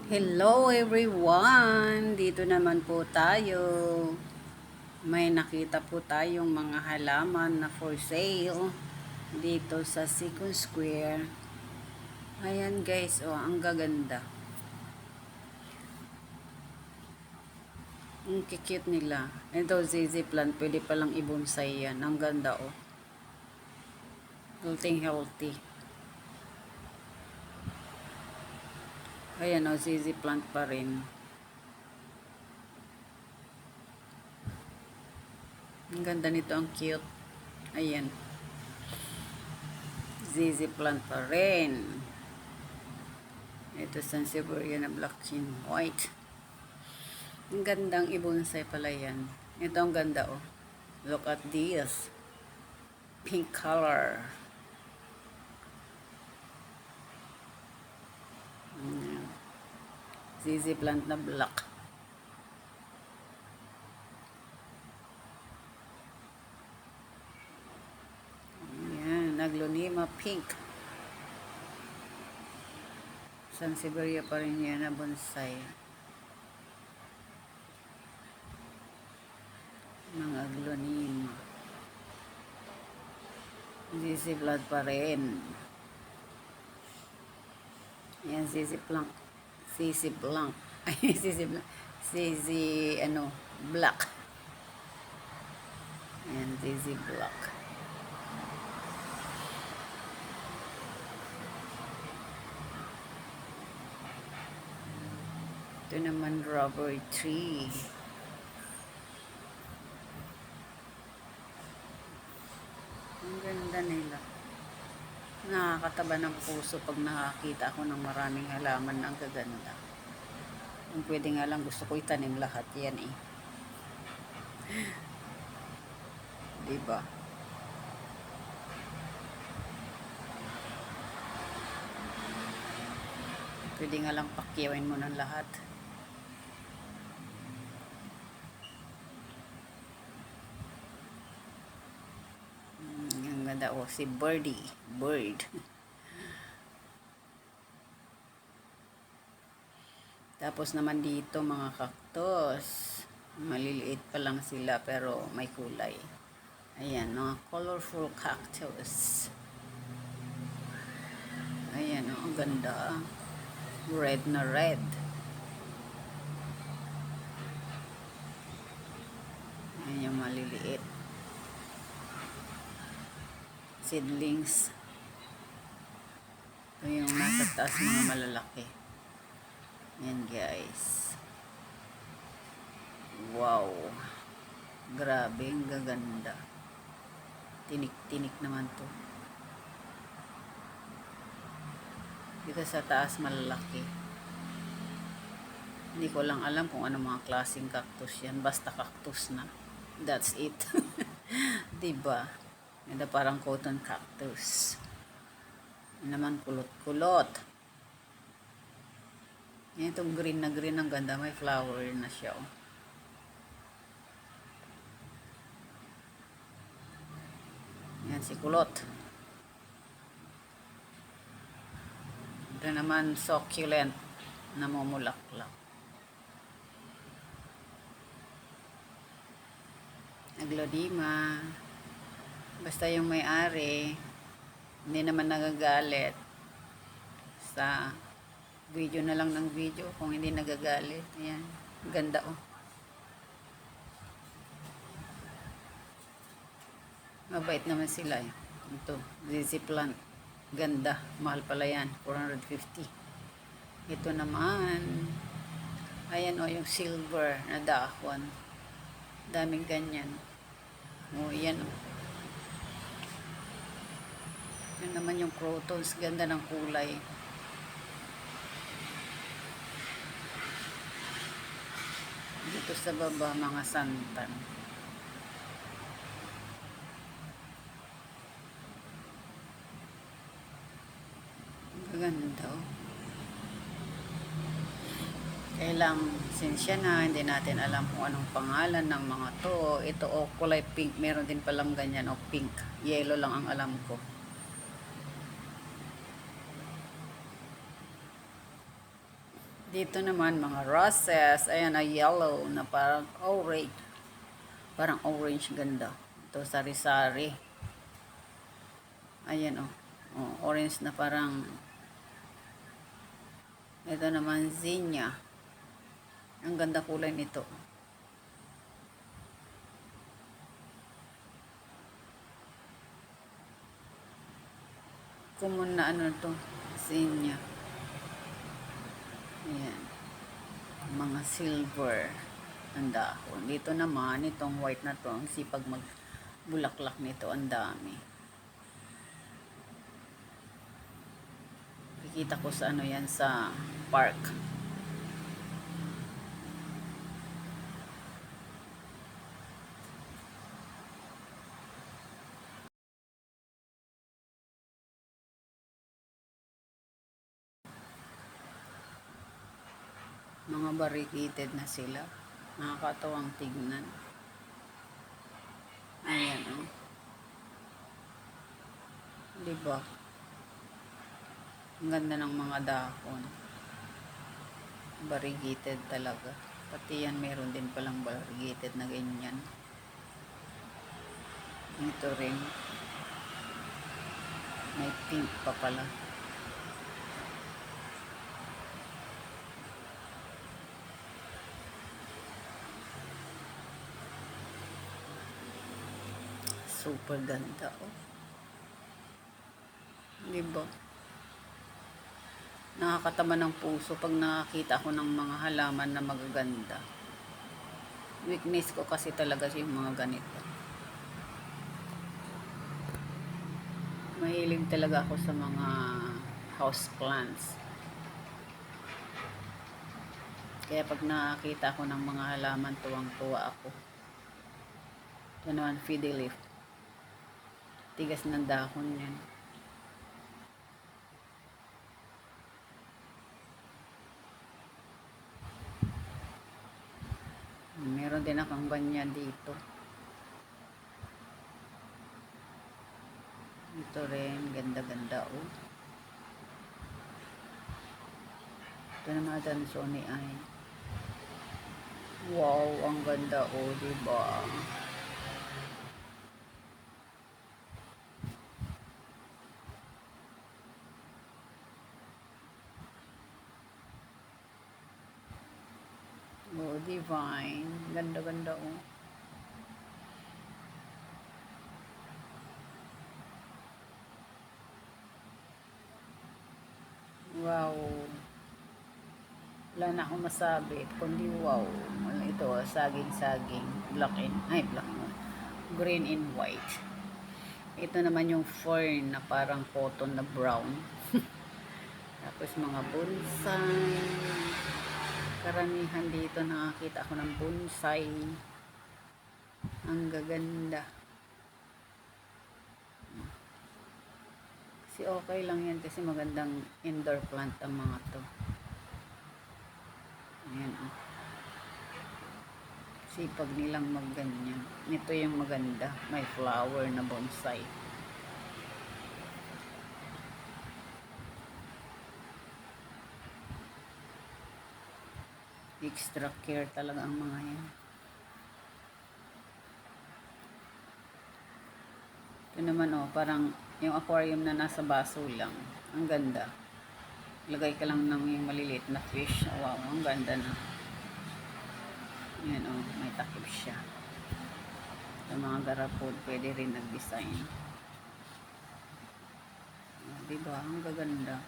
Hello everyone! Dito naman po tayo. May nakita po tayong mga halaman na for sale dito sa Second Square. Ayan guys, oh, ang gaganda. Ang kikit nila. Ito ZZ plant, pwede palang ibonsai yan. Ang ganda oh. Healthy. Ayan oh, ZZ plant pa rin. Ang ganda nito, ang cute. Ayan. ZZ plant pa rin. Ito Sansevieria na black chin white. Ang gandang ibonsai pala yan. Ito ang ganda oh. Look at this. Pink color. ZZ plant na black. Ayan. Aglonema pink. Sansevieria pa rin yan na bonsai. Mga aglonema. ZZ plant pa rin. Ayan, ZZ plant. ZZ blanc. Ay, ZZ blanc. ZZ, black. Ayan, ZZ black. Ito naman rubber tree. Ang ganda nila. Nakakataba ng puso pag nakakita ako ng maraming halaman na ang gaganda. Kung pwede nga lang, gusto ko itanim lahat yan eh. Diba? Pwede nga lang pakyawin mo ng lahat. Ang ganda oh, si Birdie. Bird. Tapos naman dito mga cactus. Maliliit pa lang sila pero may kulay. Ayan, mga colorful cactus. Ayan oh, ang ganda. Red na red. Ayan yung maliliit. Seedlings. Ito yung nasa taas mga malalaki. Yan guys. Wow. Grabe, ang gaganda. Tinik-tinik naman to. Dito sa taas malalaki. Hindi ko lang alam kung ano mga klaseng cactus yan. Basta cactus na. That's it. Diba? Ito parang cotton cactus. Yan naman kulot-kulot. Yan itong green na green, ang ganda. May flower na siya. Oh. Yan si kulot. Ito naman succulent. Namumulaklak. Aglonema. Basta yung may-ari, hindi naman nagagalit. Sa video na lang ng video kung hindi nagagalit. Ayan. Ganda oh. Mabait naman sila eh. Ito, ZZ plant. Ganda. Mahal pala yan. 450. Ito naman. Ayan oh, yung silver na dahon. Daming ganyan. Oh, yan oh. Yan naman yung crotons. Ganda ng kulay. Dito sa baba, mga santan. Ganda oh. Kailang sinsya na, hindi natin alam kung anong pangalan ng mga to. Ito oh, kulay pink. Meron din palang ganyan oh, pink. Yellow lang ang alam ko. Dito naman mga roses. Ayan, a yellow na parang orange. Parang orange ganda. Ito, sari-sari. Ayan, oh. Oh, orange na parang. Ito naman, zinnia. Ang ganda kulay nito. Common na ano to, zinnia. Ayan. Mga silver ang dahon. Dito naman, itong white na to, ang sipag magbulaklak nito, ang dami. Kikita ko sa ano yan, sa park. Mga barricaded na sila. Nakakatawang tignan. Ayan, oh. Diba? Ang ganda ng mga dahon. Variegated talaga. Pati yan, meron din palang variegated na ganyan. Ito rin. May pink pa pala. Super ganda, oh. Diba? Nakakatama ng puso pag nakakita ko ng mga halaman na magaganda. Weakness ko kasi talaga yung mga ganito. Mahilig talaga ako sa mga house plants. Kaya pag nakakita ko ng mga halaman, tuwang-tuwa ako. Ito naman, fiddle leaf. Tigas ng dahon yan. Meron din akong ganyan dito. Ito rin, ganda-ganda, oh. Ito naman, Dansoni ay. Wow, ang ganda, oh, diba? Oh, divine. Ganda-ganda, oh. Wow. Wala na akong masabi. Kundi wow. Ito, saging-saging. Black and green and white. Ito naman yung fern na parang cotton na brown. Tapos mga bonsai. Karamihan dito nakakita ako ng bonsai. Ang gaganda. Kasi okay lang yan kasi magandang indoor plant ang mga to. Ayan, oh. Sipag nilang magganyan. Ito yung maganda. May flower na bonsai. Extra care talaga ang mga yan. Ito naman, oh, parang yung aquarium na nasa baso lang. Ang ganda. Lagay ka lang ng yung maliliit na fish. Wow, ang ganda na. Yan, oh, may takip siya. Yung mga garapod, pwede rin nag-design. Diba? Ang gaganda.